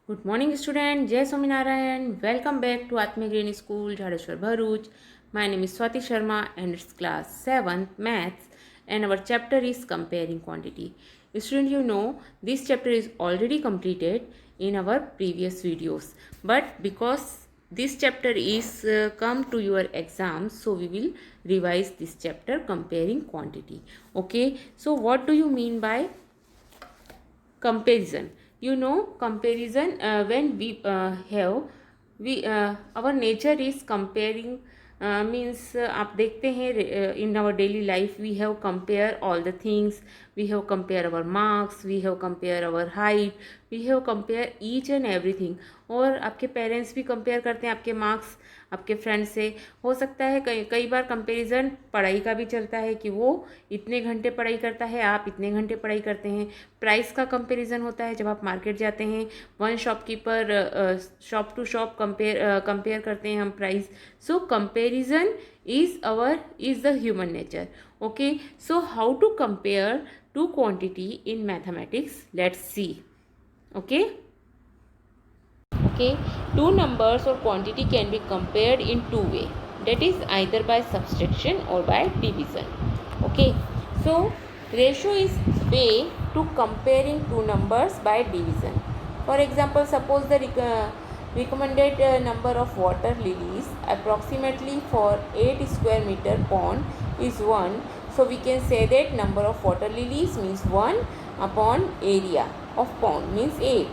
Good morning, student. Jai Swaminarayan. Welcome back to Atma Green School, Jadeshwar Bharuch. My name is Swati Sharma and it's class 7th Maths and our chapter is comparing quantity. Student, you know this chapter is already completed in our previous videos, but because this chapter is come to your exam, so we will revise this chapter comparing quantity. Okay, so what do you mean by comparison? You know comparison, when we have we our nature is comparing, means आप देखते हैं in our daily life we have compare all the things. We have compare our marks, we have compare our height, we have compare each and everything. और आपके parents भी compare करते हैं आपके marks आपके फ्रेंड से. हो सकता है कई कई बार कंपैरिजन पढ़ाई का भी चलता है कि वो इतने घंटे पढ़ाई करता है, आप इतने घंटे पढ़ाई करते हैं. प्राइस का कंपैरिजन होता है जब आप मार्केट जाते हैं, one shopkeeper shop to shop compare करते हैं हम price. So comparison is the human nature. Okay, so how to compare two quantity in mathematics, let's see. Okay, okay, two numbers or quantity can be compared in two way, that is either by subtraction or by division. Okay, so ratio is way to comparing two numbers by division. For example, suppose the recommended number of water lilies approximately for 8 square meter pond is 1. So we can say that number of water lilies means 1 upon area of pond means 8.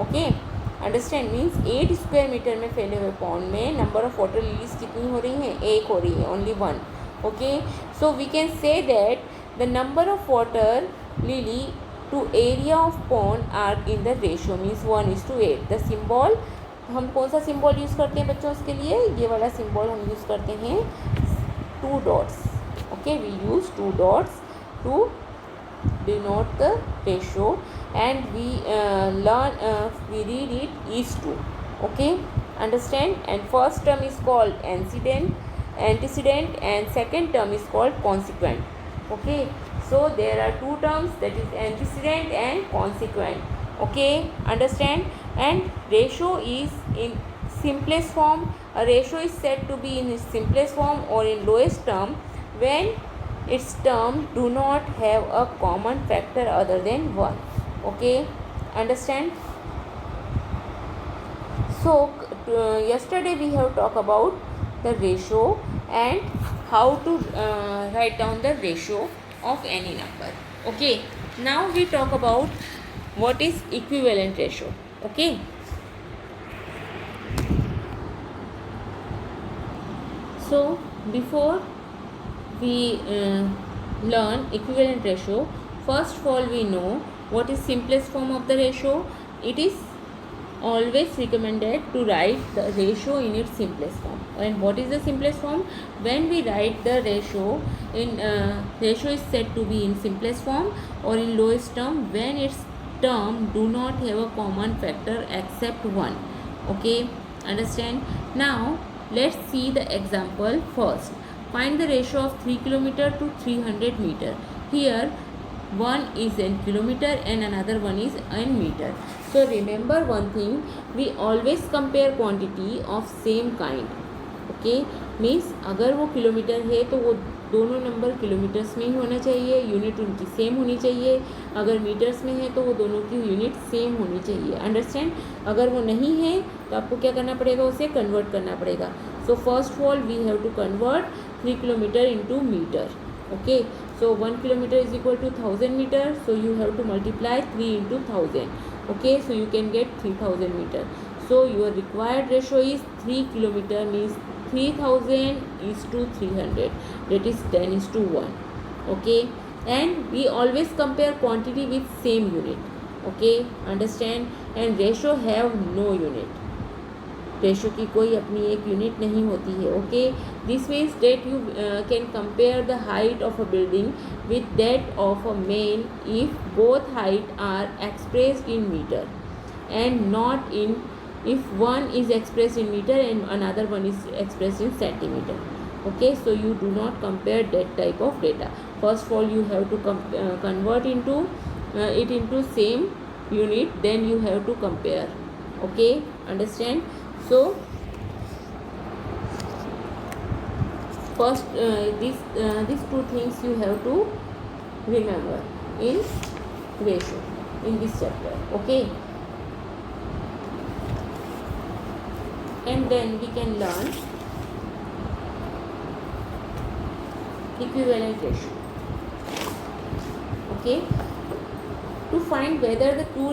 Okay, understand means 8 square metre में फैले हुए pond में number of water lilies कितनी हो रही हैं? एक हो रही है, only one. Okay, so we can say that the number of water lily to area of pond are in the ratio means 1:8. The symbol, हम कौन सा सिम्बॉल यूज़ करते हैं बच्चों उसके लिए? ये वाला सिम्बॉल हम यूज़ करते हैं, 2 dots. Okay, we use 2 dots to denote the ratio, and we read it is 2. Okay, understand? And first term is called antecedent and second term is called consequent. Okay, so there are two terms, that is antecedent and consequent. Okay, understand? And ratio is in simplest form. A ratio is said to be in its simplest form or in lowest term when its terms do not have a common factor other than 1. Okay, understand? So yesterday we have talked about the ratio and how to write down the ratio of any number. Okay, now we talk about what is equivalent ratio. Okay, so before we learn equivalent ratio, first of all we know what is simplest form of the ratio. It is always recommended to write the ratio in its simplest form. And what is the simplest form? When we write the ratio in ratio is said to be in simplest form or in lowest term when its term do not have a common factor except 1. Okay, understand? Now let's see the example first. Find the ratio of 3 kilometer to 300 meter. Here one is in kilometer and another one is in meter. So remember one thing, we always compare quantity of same kind. Okay, means अगर वो kilometre है तो वो दोनों number kilometres में ही होना चाहिए, unit उनकी सेम होनी चाहिए. अगर मीटर्स में है तो वो दोनों की यूनिट सेम होनी चाहिए. अंडरस्टैंड? अगर वो नहीं है तो आपको क्या करना पड़ेगा? उसे कन्वर्ट करना पड़ेगा. So first of all we have to convert 3 kilometer into meter. Okay, so 1 kilometer is equal to 1000 meter, so you have to multiply 3 into 1000. Okay, so you can get 3000 meter. So your required ratio is 3 kilometer means 3000 is to 300, that is 10 is to 1. Okay, and we always compare quantity with same unit. Okay, understand? And ratio have no unit. Ratio की कोई अपनी एक unit नहीं होती है. Okay, this means that you can compare the height of a building with that of a man if both height are expressed in metre and not in if one is expressed in meter and another one is expressed in centimeter. Okay, so you do not compare that type of data. First of all you have to convert into it into same unit, then you have to compare. Okay, understand? So first these two things you have to remember in ratio in this chapter. Okay, and then we can learn equivalent ratio. Okay, to find whether the two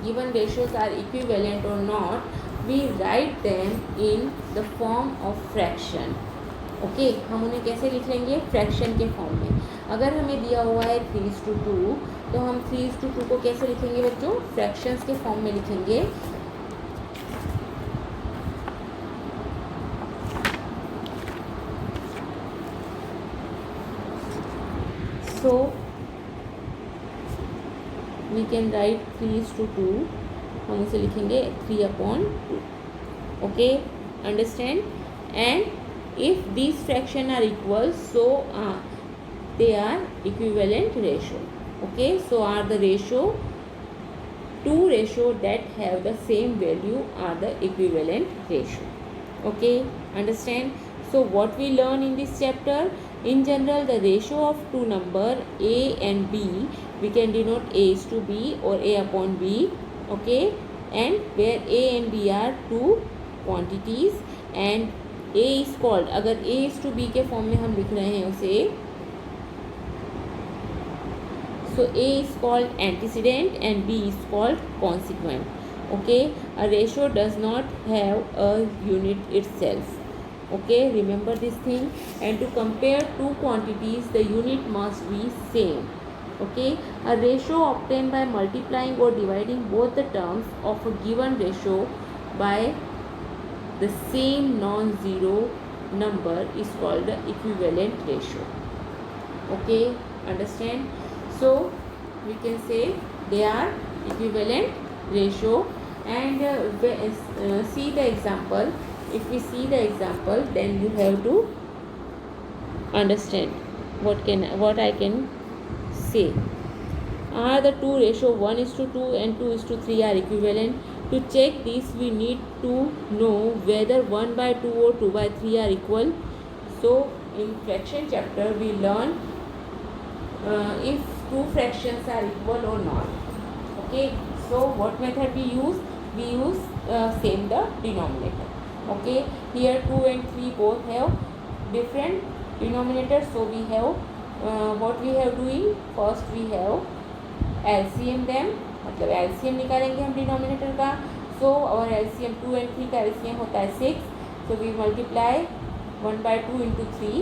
given ratios are equivalent or not, we write them in the form of fraction. Okay हम उन्हें कैसे लिख लेंगे? Fraction के form में. अगर हमें दिया हुआ है 3:2 तो हम 3:2 को कैसे लिखेंगे बच्चों? फ्रैक्शंस के फॉर्म में लिखेंगे. So we can write 3:2. हम उसे लिखेंगे 3/2. Okay, understand? And if these fraction are equal, so they are equivalent ratio. Okay, so are the two ratio that have the same value are the equivalent ratio. Okay, understand? So what we learn in this chapter? In general, the ratio of two number a and b, we can denote a is to b or a upon b. Okay, and where a and b are two quantities and a is called, अगर a is to b के form में हम लिख रहे हैं उसे, सो a is called antecedent and b is called consequent. Okay, a ratio does not have a unit itself. Okay, remember this thing. And to compare two quantities, the unit must be same. Okay, a ratio obtained by multiplying or dividing both the terms of a given ratio by the same non-zero number is called the equivalent ratio. Okay, understand? So we can say they are equivalent ratio. And see the example. If we see the example, then you have to understand what I can say. Are the two ratio 1:2 and 2:3 are equivalent? To check this, we need to know whether 1/2 or 2/3 are equal. So in fraction chapter we learn if two fractions are equal or not. Okay, so what method we use? We use same the denominator. Okay, here 2 and 3 both have different denominators, so we have what we have doing. First we have LCM them, मतलब LCM निकालेंगे हम denominator का. सो और LCM 2 and 3 का LCM होता है 6. So we multiply 1/2 into 3.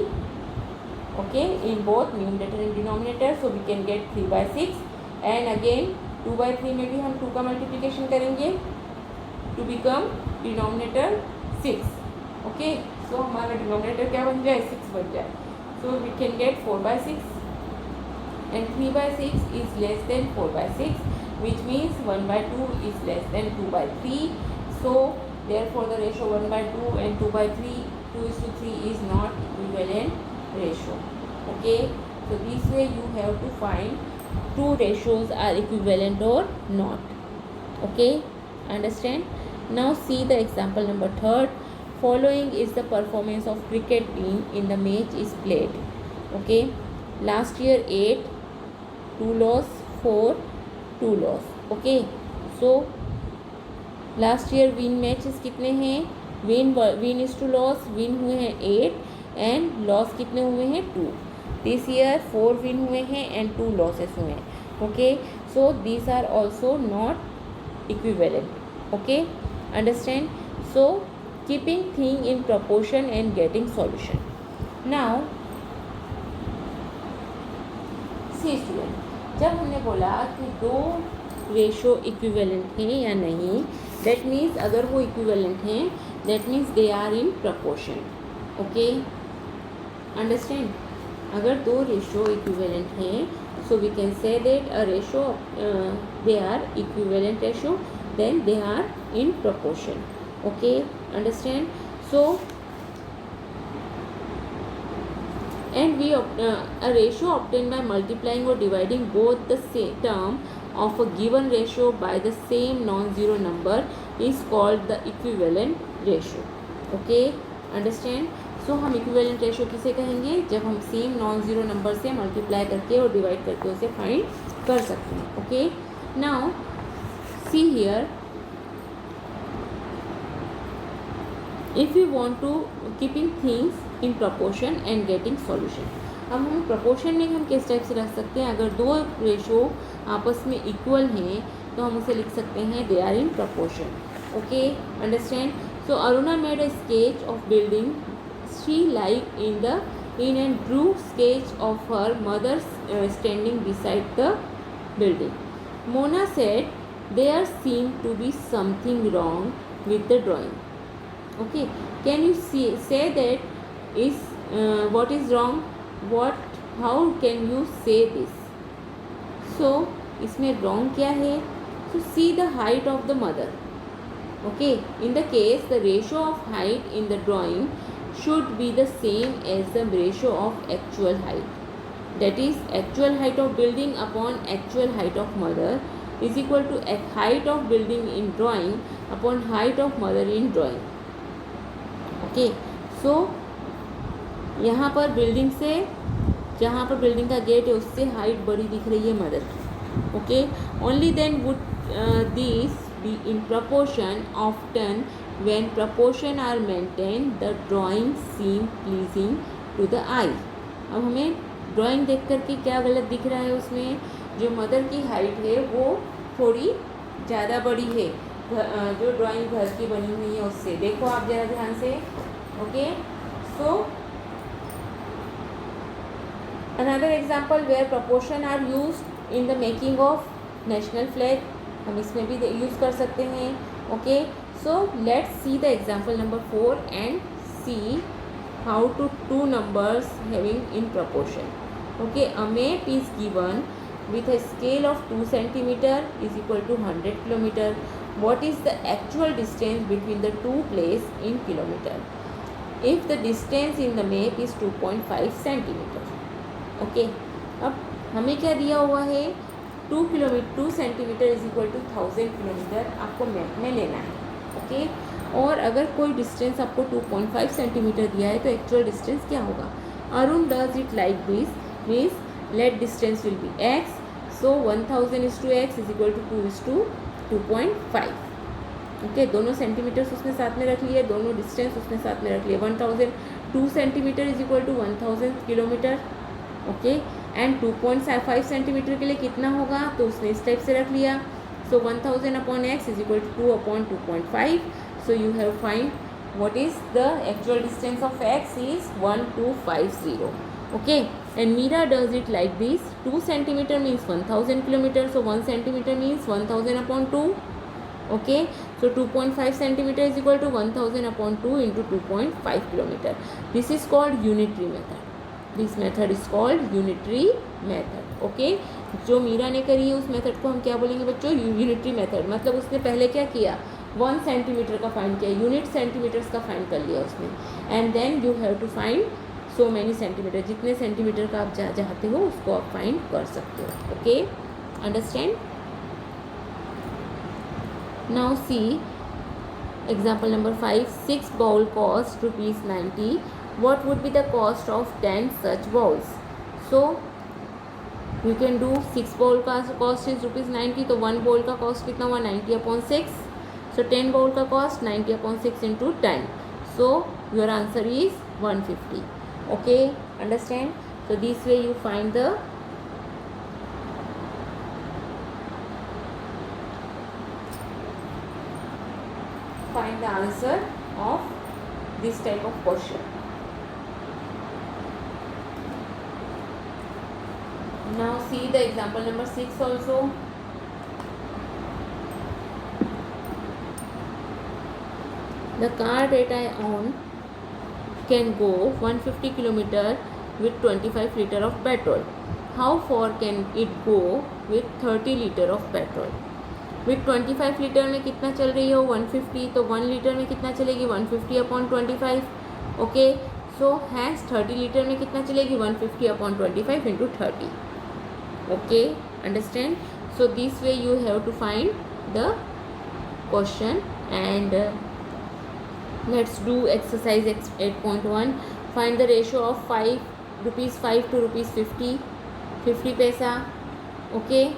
Okay, in both numerator and denominator. So we can get 3/6. And again 2/3 में भी हम 2 का मल्टीप्लिकेशन करेंगे to become denominator 6. Okay, so हमारा डिनोमिनेटर क्या बन जाए? 6 बन जाए. So we can get 4/6 and 3/6 is less than 4/6, which means 1/2 is less than 2/3. So therefore the ratio 1/2 and 2/3, 2:3 is not equivalent ratio. Okay, so this way you have to find two ratios are equivalent or not. Okay, understand? Now see the example number 3. Following is the performance of cricket team in the match is played. Okay, last year 8, 2 loss, 4, 2 loss. Okay, so last year win matches कितने हैं? Win is to loss, win हुए हैं 8 and loss कितने हुए हैं? 2. This year 4 win हुए हैं and 2 losses हुए हैं. Okay, so these are also not equivalent. Okay, understand? So keeping thing in proportion and getting solution. Now see student, जब हमने बोला कि दो रेशो इक्विवेलेंट हैं या नहीं, दैट मीन्स अगर वो इक्विवेलेंट हैं that means they are in proportion. Okay, understand? अगर दो रेशो इक्विवेलेंट हैं, so we can say that a ratio they are equivalent ratio, then they are in proportion. Okay, understand? So and we a ratio obtained by multiplying or dividing both the same term of a given ratio by the same non-zero number is called the equivalent ratio. Okay, understand? So हम equivalent ratio किसे कहेंगे? जब हम same non zero number से multiply करके और divide करके उसे फाइंड कर सकते हैं. Okay, now see here, if you want to keeping things in proportion and getting solution. अब हम प्रपोर्शन में हम किस टाइप से रख सकते हैं? अगर दो रेशो आपस में इक्वल हैं तो हम उसे लिख सकते हैं they are in proportion. Okay, understand? So Aruna made a sketch of building she like in and drew sketch of her mother standing beside the building. Mona said there seemed to be something wrong with the drawing. Okay, can you say that is what is wrong? How can you say this? So इसमें wrong क्या है? So see the height of the mother. Okay, in the case the ratio of height in the drawing should be the same as the ratio of actual height. That is, actual height of building upon actual height of mother is equal to height of building in drawing upon height of mother in drawing. Okay, so यहाँ पर building से, जहाँ पर building का gate है उससे height बड़ी दिख रही है मदर की. Okay, only then would this be in proportion. Often when proportion are maintained the drawing seem pleasing to the eye. अब हमें ड्राइंग देख कर के क्या गलत दिख रहा है? उसमें जो मदर की हाइट है वो थोड़ी ज़्यादा बड़ी है जो ड्राइंग घर की बनी हुई है उससे. देखो आप ज़रा ध्यान से. Okay, so another example where proportion are used in the making of national flag. हम इसमें भी यूज़ कर सकते हैं. Okay, so let's see the example number 4 and see how to two numbers having in proportion. Okay, a map is given with a scale of 2 centimeter is equal to 100 kilometer. What is the actual distance between the two places in kilometer? If the distance in the map is 2.5 centimeter. Okay, अब हमें क्या दिया हुआ है? 2 centimetre is equal to 1000 kilometre आपको map में लेना है. ओके, और अगर कोई डिस्टेंस आपको 2.5 सेंटीमीटर दिया है तो एक्चुअल डिस्टेंस क्या होगा? Arun does it like this means let distance will be x. So 1000 is to x is equal to 2 is to 2.5. Okay, दोनों सेंटीमीटर्स उसने साथ में रख लिए, दोनों डिस्टेंस उसने साथ में रख लिए. 1002 centimetre is equal to 1000 kilometre. Okay, and 2.5 centimetre के लिए कितना होगा? तो उसने इस टाइप से रख लिया. So 1000 upon x is equal to 2 upon 2.5. So you have find what is the actual distance of x is 1250. Okay, and Meera does it like this. 2 centimetre means 1000 kilometre. So 1 centimetre means 1000 upon 2. Okay, so 2.5 centimetre is equal to 1000 upon 2 into 2.5 kilometre. This is called unitary method. This method is called unitary method. Okay, जो मीरा ने करी है उस method को हम क्या बोलेंगे बच्चों? Unitary method. मतलब उसने पहले क्या किया? 1 सेंटीमीटर का फाइंड किया, यूनिट सेंटीमीटर्स का फाइंड कर लिया उसने. And then you have to find so many centimetre. जितने सेंटीमीटर का आप चाहते हो उसको आप फाइंड कर सकते हो. Okay, understand? Now see example number 5. 6 bowl cost ₹90. What would be the cost of 10 such bowls? So you can do 6 bowl का cost is ₹90. तो 1 bowl का cost कितना हुआ? 90 upon 6. So 10 bowl का cost 90 upon 6 into 10. So your answer is 150. Okay, understand? So this way you find the answer of this type of question. Now see the example number 6 also. The car that I own can go 150 km with 25 liter of petrol. How far can it go with 30 liter of petrol? With 25 litre में कितना चल रही हो? 150. तो 1 litre में कितना चलेगी? 150 upon 25. Okay, so has 30 litre में कितना चलेगी? 150 upon 25 into 30. Okay, understand? So this way you have to find the question And let's do exercise 8.1. Find the ratio of 5 rupees 5 to rupees 50 पैसा. Okay,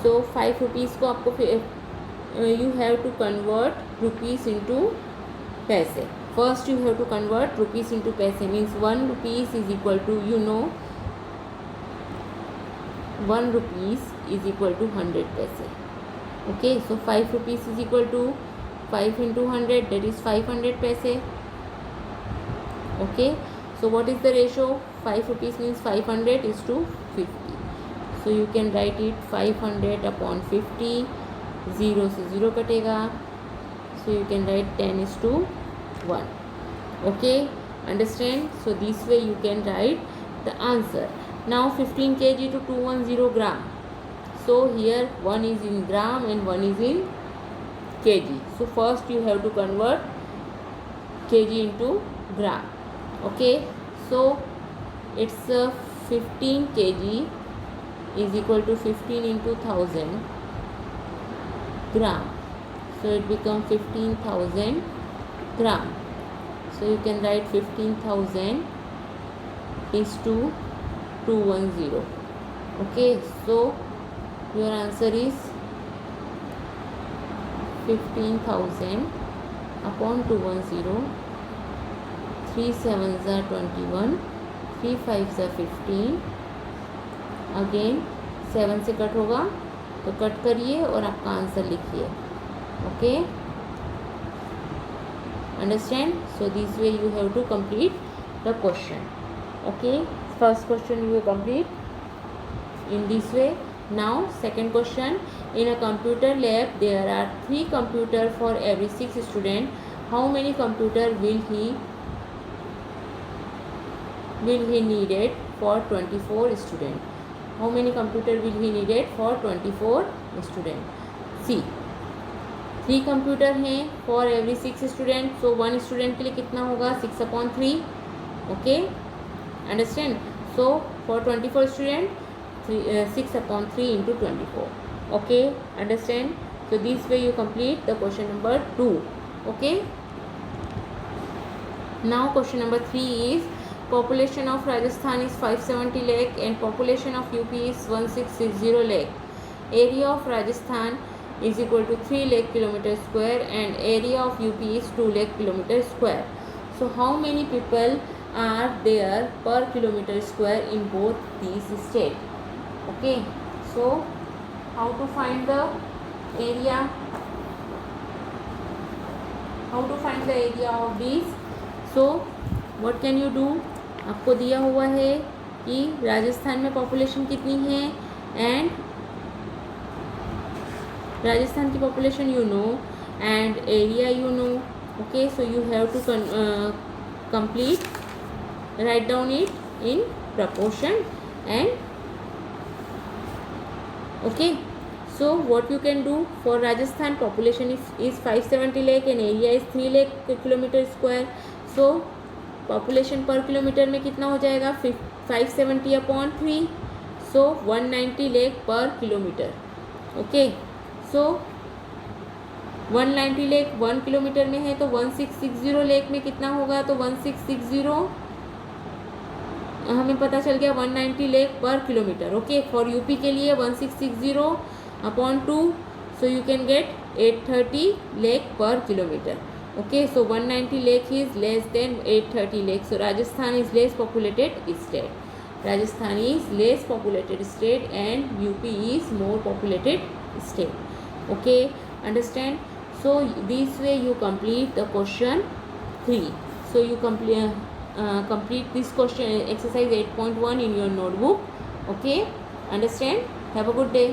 so 5 rupees को आपको you have to convert rupees into पैसे. First you have to convert rupees into पैसे, means 1 rupees is equal to, 1 rupees is equal to 100 पैसे. Okay, so 5 rupees is equal to 5 into 100, that is 500 पैसे. Okay, so what is the ratio? 5 rupees means 500 is to 50. So you can write it 500 upon 50. 0 से 0 कटेगा. So you can write 10 is to 1. Okay, understand? So this way you can write the answer. Now 15 kg to 210 gram. So here 1 is in gram and 1 is in kg. So first you have to convert kg into gram. Okay, so it's 15 kg is equal to 15 into 1000 gram. So it becomes 15,000 gram. So you can write 15,000 is to 210. Okay, so your answer is 15,000 upon 210. 3 7s are 21, 3 5s are 15. Again 7 से cut होगा तो cut करिए और आपका answer लिखिए. Okay, understand? So this way you have to complete the question. Okay, first question you complete in this way. Now second question. In a computer lab there are 3 computers for every 6 students. How many computers will he needed for 24 students? How many computers will he needed for 24 students? See, 3 computer हैं for every 6 students. So 1 student के लिए कितना होगा? 6/3. Okay, understand? So for 24 students, 6/3 into 24. Okay, understand? So this way you complete the question number 2. Okay, now question number 3 is population of Rajasthan is 570 lakh and population of UP is 1660 lakh. Area of Rajasthan is equal to 3 lakh kilometer square and area of UP is 2 lakh kilometer square. So how many people are there per kilometer square in both these states? Okay, so how to find the area? How to find the area of these? So what can you do? आपको दिया हुआ है कि राजस्थान में population कितनी है and Rajasthan की population you know and area you know. Okay, so you have to complete, right down it in proportion and okay. So what you can do for Rajasthan, population is 570 lakh and area is 3 lakh kilometer square. So population पर kilometre में कितना हो जाएगा? 570/3. सो 190 lakh पर kilometre. Okay, सो 190 lakh 1 kilometre में है तो 1660 lakh में कितना होगा? तो 1660 हमें पता चल गया 190 lakh पर किलोमीटर. ओके, फॉर यूपी के लिए 1660/2. So you can get 830 lakh पर kilometre. Okay, so 190 lakh is less than 830 lakh. So Rajasthan is less populated state. Rajasthan is less populated state and UP is more populated state. Okay, understand? So this way you complete the question 3. So you complete this question exercise 8.1 in your notebook. Okay, understand? Have a good day.